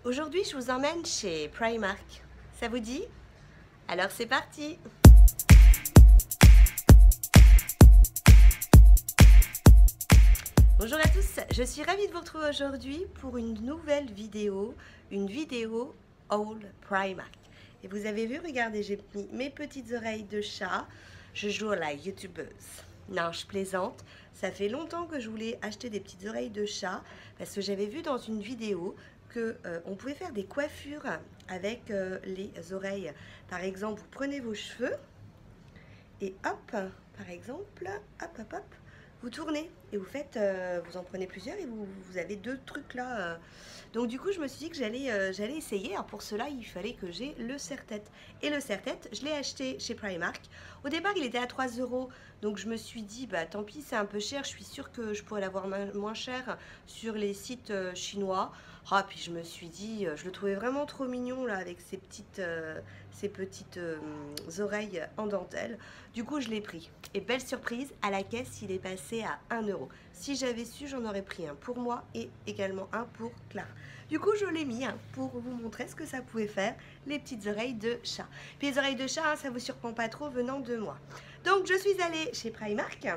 Aujourd'hui, je vous emmène chez Primark. Ça vous dit? Alors c'est parti! Bonjour à tous, je suis ravie de vous retrouver aujourd'hui pour une nouvelle vidéo, Haul Primark. Et vous avez vu, regardez, j'ai mis mes petites oreilles de chat, je joue à la youtubeuse. Non, je plaisante, ça fait longtemps que je voulais acheter des petites oreilles de chat parce que j'avais vu dans une vidéo que on pouvait faire des coiffures avec les oreilles. Par exemple, vous prenez vos cheveux et hop, par exemple, hop, vous tournez et vous faites, vous en prenez plusieurs et vous avez deux trucs là. Donc du coup, je me suis dit que j'allais essayer. Alors pour cela, il fallait que j'ai le serre-tête. Et le serre-tête, je l'ai acheté chez Primark. Au départ, il était à 3 €. Donc je me suis dit, bah tant pis, c'est un peu cher. Je suis sûre que je pourrais l'avoir moins cher sur les sites chinois. Ah, puis je me suis dit, je le trouvais vraiment trop mignon là avec ses petites oreilles en dentelle. Du coup, je l'ai pris. Et belle surprise, à la caisse, il est passé à 1 €. Si j'avais su, j'en aurais pris un pour moi et également un pour Clara. Du coup, je l'ai mis pour vous montrer ce que ça pouvait faire, les petites oreilles de chat. Puis les oreilles de chat, ça vous surprend pas trop venant de moi. Donc, je suis allée chez Primark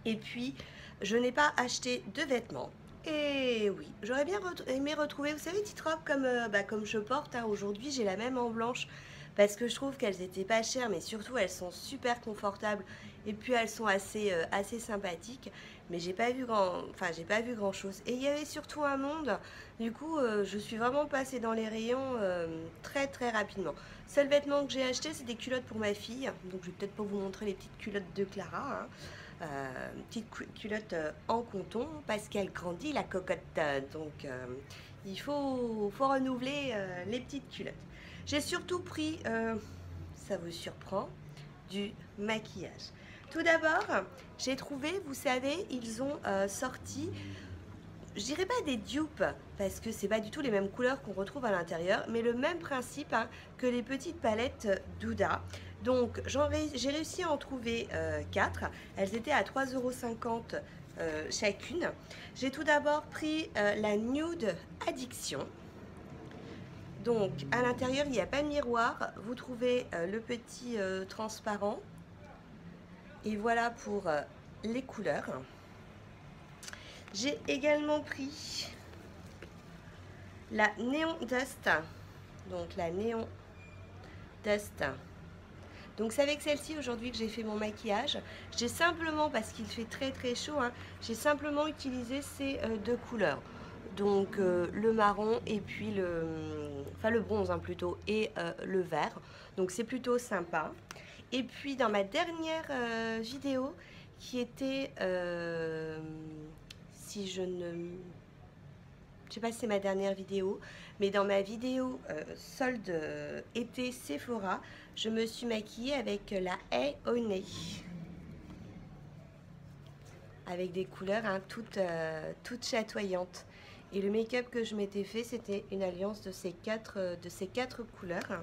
et puis je n'ai pas acheté de vêtements. Et oui, j'aurais bien aimé retrouver, vous savez, petites robes comme je porte aujourd'hui, j'ai la même en blanche parce que je trouve qu'elles étaient pas chères, mais surtout elles sont super confortables et puis elles sont assez sympathiques. Mais j'ai pas vu grand chose. Et il y avait surtout un monde. Du coup, je suis vraiment passée dans les rayons très rapidement. Seul vêtement que j'ai acheté, c'est des culottes pour ma fille. Donc je vais peut-être pas vous montrer les petites culottes de Clara. Petite culotte en coton parce qu'elle grandit la cocotte. Donc il faut renouveler les petites culottes. J'ai surtout pris, ça vous surprend, du maquillage. Tout d'abord, j'ai trouvé, vous savez, ils ont sorti, je dirais pas des dupes, parce que c'est pas du tout les mêmes couleurs qu'on retrouve à l'intérieur, mais le même principe que les petites palettes Douda. Donc j'ai réussi à en trouver 4, elles étaient à 3,50 € chacune. J'ai tout d'abord pris la Nude Addiction. Donc à l'intérieur il n'y a pas de miroir, vous trouvez le petit transparent et voilà pour les couleurs. J'ai également pris la Neon Dust, donc la Neon Dust. Donc c'est avec celle-ci aujourd'hui que j'ai fait mon maquillage. J'ai simplement, parce qu'il fait très chaud, j'ai simplement utilisé ces deux couleurs. Donc le marron et puis le bronze plutôt et le vert. Donc c'est plutôt sympa. Et puis dans ma dernière vidéo qui était, si je sais pas si c'est ma dernière vidéo, mais dans ma vidéo solde été Sephora, je me suis maquillée avec la Hey Honey. Avec des couleurs toutes chatoyantes. Et le make-up que je m'étais fait, c'était une alliance de ces quatre couleurs.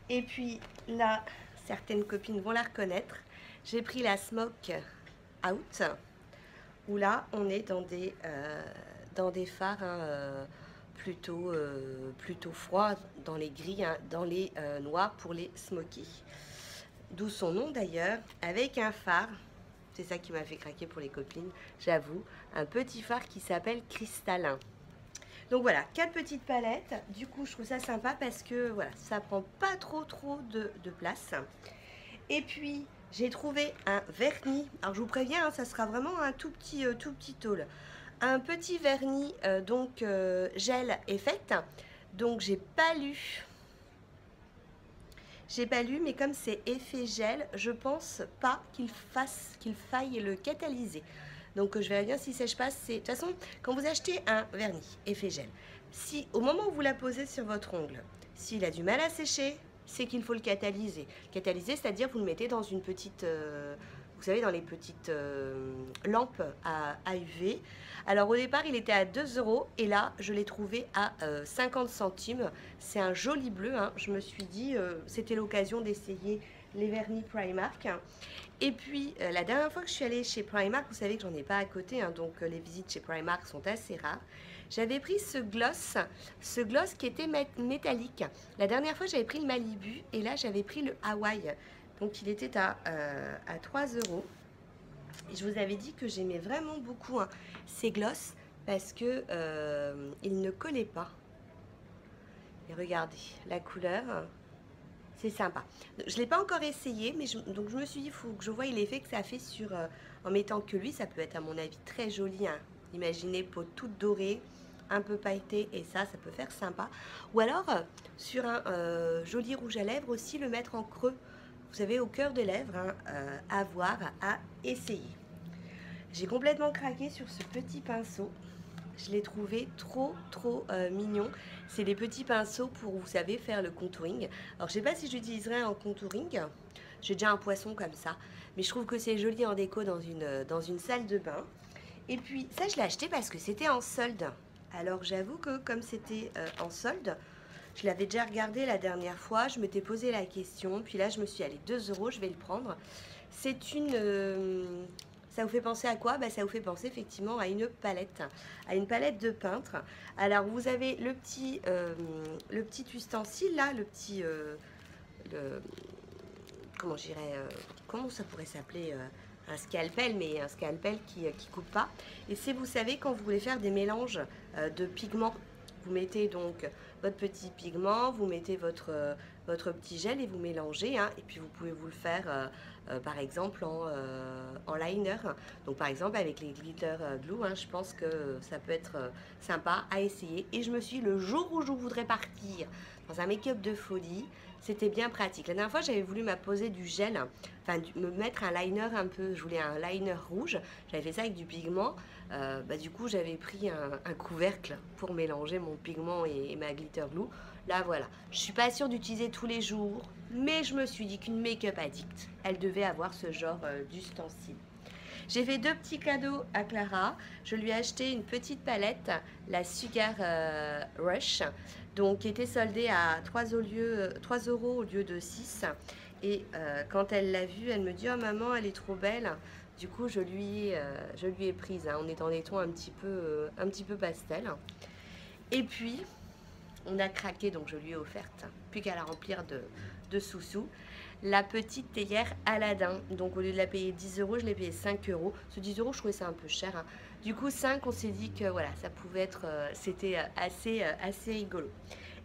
Et puis là, certaines copines vont la reconnaître. J'ai pris la Smoke Out, où là, on est dans des fards plutôt froids, dans les gris, dans les noirs pour les smoky. D'où son nom d'ailleurs, avec un fard. C'est ça qui m'a fait craquer pour les copines, j'avoue. Un petit phare qui s'appelle Cristallin. Donc voilà, 4 petites palettes. Du coup, je trouve ça sympa parce que voilà, ça prend pas trop de place. Et puis, j'ai trouvé un vernis. Alors, je vous préviens, ça sera vraiment un tout petit haul. Un petit vernis, gel effect. Donc, j'ai pas lu, mais comme c'est effet gel, je pense pas qu'il faille le catalyser. Donc je verrai bien si sèche pas. De toute façon, quand vous achetez un vernis effet gel, si au moment où vous la posez sur votre ongle, s'il a du mal à sécher, c'est qu'il faut le catalyser. Catalyser, c'est-à-dire vous le mettez dans une petite, vous savez, dans les petites lampes à UV. Alors au départ, il était à 2 € et là, je l'ai trouvé à 50 centimes. C'est un joli bleu. Je me suis dit, c'était l'occasion d'essayer les vernis Primark. Et puis, la dernière fois que je suis allée chez Primark, vous savez que j'en ai pas à côté, donc les visites chez Primark sont assez rares. J'avais pris ce gloss qui était métallique. La dernière fois, j'avais pris le Malibu et là, j'avais pris le Hawaï. Donc, il était à 3 euros. Et je vous avais dit que j'aimais vraiment beaucoup hein, ces gloss parce que ils ne collaient pas. Et regardez, la couleur, c'est sympa. Je ne l'ai pas encore essayé, mais donc je me suis dit, il faut que je voie l'effet que ça fait sur... en mettant que lui, ça peut être à mon avis très joli. Hein. Imaginez peau toute dorée, un peu pailletée, et ça peut faire sympa. Ou alors, sur un joli rouge à lèvres aussi, le mettre en creux. Vous savez, au cœur des lèvres, hein, à voir, à essayer. J'ai complètement craqué sur ce petit pinceau. Je l'ai trouvé trop mignon. C'est les petits pinceaux pour, vous savez, faire le contouring. Alors, je sais pas si j'utiliserai en contouring. J'ai déjà un poisson comme ça. Mais je trouve que c'est joli en déco dans une salle de bain. Et puis, ça, je l'ai acheté parce que c'était en solde. Alors, j'avoue que comme c'était en solde, je l'avais déjà regardé la dernière fois. Je m'étais posé la question. Puis là, je me suis dit, allez, 2 euros, je vais le prendre. C'est une... ça vous fait penser à quoi? Ça vous fait penser effectivement à une palette de peintre. Alors vous avez le petit ustensile là, comment j'irais, comment ça pourrait s'appeler, un scalpel, mais un scalpel qui coupe pas. Et c'est, vous savez, quand vous voulez faire des mélanges de pigments, vous mettez donc votre petit pigment, vous mettez votre petit gel et vous mélangez, hein, et puis vous pouvez vous le faire par exemple en liner. Donc par exemple avec les glitter glue, hein, je pense que ça peut être sympa à essayer. Et je me suis dit, le jour où je voudrais partir dans un make-up de folie, c'était bien pratique. La dernière fois, j'avais voulu m'apposer du gel, enfin me mettre un liner un peu, je voulais un liner rouge, j'avais fait ça avec du pigment. Du coup, j'avais pris un couvercle pour mélanger mon pigment et ma glitter glue. Là, voilà. Je suis pas sûre d'utiliser tous les jours, mais je me suis dit qu'une make-up addict, elle devait avoir ce genre d'ustensile. J'ai fait 2 petits cadeaux à Clara. Je lui ai acheté une petite palette, la Sugar Rush, donc qui était soldée à 3 euros au lieu de 6. Et quand elle l'a vue, elle me dit, oh maman, elle est trop belle. Du coup, je lui ai prise. Hein. On est dans des tons un petit peu pastel. Et puis, on a craqué, donc je lui ai offerte, plus qu'à la remplir de sous-sous, la petite théière Aladdin. Donc au lieu de la payer 10 euros, je l'ai payé 5 euros. Ce 10 euros, je trouvais ça un peu cher. Hein. Du coup, 5, on s'est dit que voilà, ça pouvait être, c'était assez rigolo.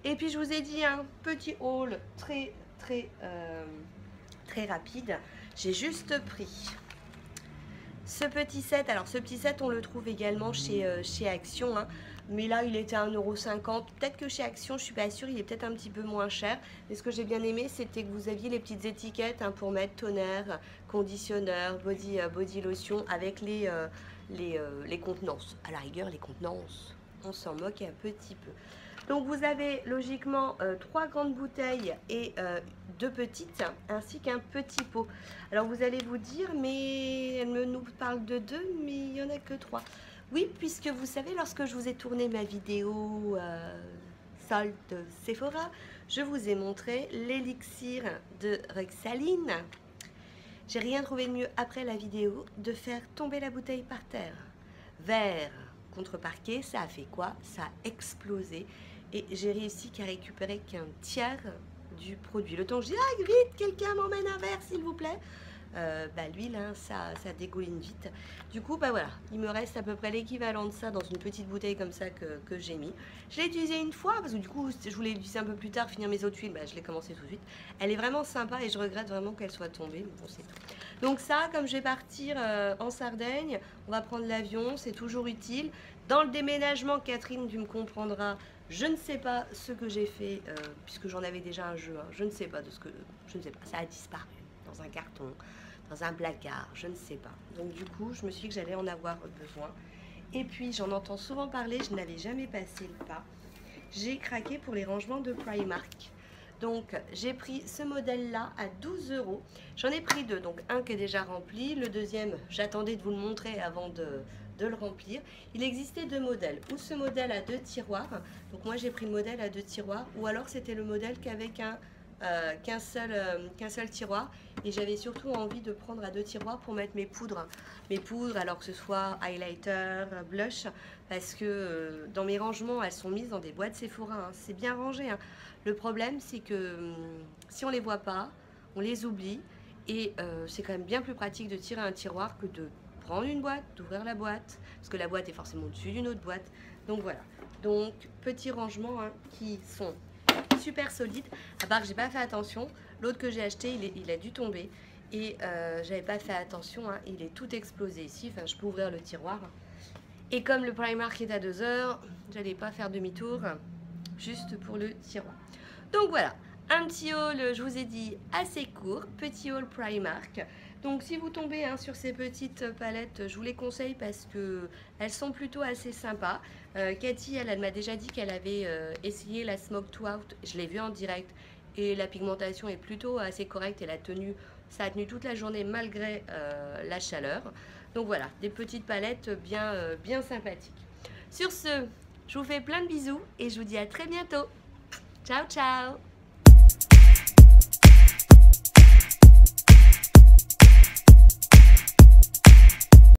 Et puis je vous ai dit un petit haul très rapide. J'ai juste pris ce petit set. Alors ce petit set, on le trouve également chez Action, hein. Mais là il était à 1,50 €. Peut-être que chez Action, je suis pas sûre, il est peut-être un petit peu moins cher. Mais ce que j'ai bien aimé, c'était que vous aviez les petites étiquettes, hein, pour mettre toner, conditionneur, body lotion, avec les contenances. À la rigueur, les contenances, on s'en moque un petit peu. Donc vous avez logiquement 3 grandes bouteilles et 2 petites, ainsi qu'un petit pot. Alors vous allez vous dire, mais elle nous parle de 2, mais il n'y en a que 3. Oui, puisque vous savez, lorsque je vous ai tourné ma vidéo solde Sephora, je vous ai montré l'élixir de Rexaline. J'ai rien trouvé de mieux après la vidéo de faire tomber la bouteille par terre. Verre contre parquet, ça a fait quoi? Ça a explosé. Et j'ai réussi qu'à récupérer qu'un tiers du produit. Le temps que je dis, ah vite, quelqu'un m'emmène un verre s'il vous plaît. L'huile, hein, ça dégouline vite. Du coup, voilà, il me reste à peu près l'équivalent de ça dans une petite bouteille comme ça que j'ai mis. Je l'ai utilisée une fois parce que du coup, je voulais l'utiliser un peu plus tard, finir mes autres huiles. Je l'ai commencé tout de suite. Elle est vraiment sympa et je regrette vraiment qu'elle soit tombée. Mais bon, c'est tout. Donc ça, comme je vais partir en Sardaigne, on va prendre l'avion, c'est toujours utile. Dans le déménagement, Catherine, tu me comprendras, je ne sais pas ce que j'ai fait, puisque j'en avais déjà un jeu, hein. Je ne sais pas, ça a disparu dans un carton, dans un placard, je ne sais pas. Donc du coup, je me suis dit que j'allais en avoir besoin. Et puis, j'en entends souvent parler, je n'avais jamais passé le pas. J'ai craqué pour les rangements de Primark. Donc, j'ai pris ce modèle-là à 12 €. J'en ai pris 2, donc un qui est déjà rempli. Le deuxième, j'attendais de vous le montrer avant de le remplir. Il existait 2 modèles, ou ce modèle à 2 tiroirs. Donc moi, j'ai pris le modèle à 2 tiroirs, ou alors c'était le modèle qu'avec qu'un seul tiroir. Et j'avais surtout envie de prendre à 2 tiroirs pour mettre mes poudres. Mes poudres, alors que ce soit highlighter, blush, parce que dans mes rangements, elles sont mises dans des boîtes Sephora. Hein. C'est bien rangé. Hein. Le problème, c'est que si on les voit pas, on les oublie. Et c'est quand même bien plus pratique de tirer un tiroir que de prendre une boîte, d'ouvrir la boîte, parce que la boîte est forcément au-dessus d'une autre boîte. Donc voilà. Donc petits rangements hein, qui sont super solides. À part que j'ai pas fait attention. L'autre que j'ai acheté, il a dû tomber. Et j'avais pas fait attention, hein, il est tout explosé ici. Enfin, je peux ouvrir le tiroir. Et comme le Primark est à 2 heures, j'allais pas faire demi-tour juste pour le tiroir. Donc voilà, un petit haul, je vous ai dit, assez court. Petit haul Primark. Donc si vous tombez hein, sur ces petites palettes, je vous les conseille parce que elles sont plutôt assez sympas. Cathy, elle m'a déjà dit qu'elle avait essayé la Smoke to Out. Je l'ai vue en direct. Et la pigmentation est plutôt assez correcte et ça a tenu toute la journée malgré la chaleur. Donc voilà, des petites palettes bien sympathiques. Sur ce, je vous fais plein de bisous et je vous dis à très bientôt. Ciao, ciao!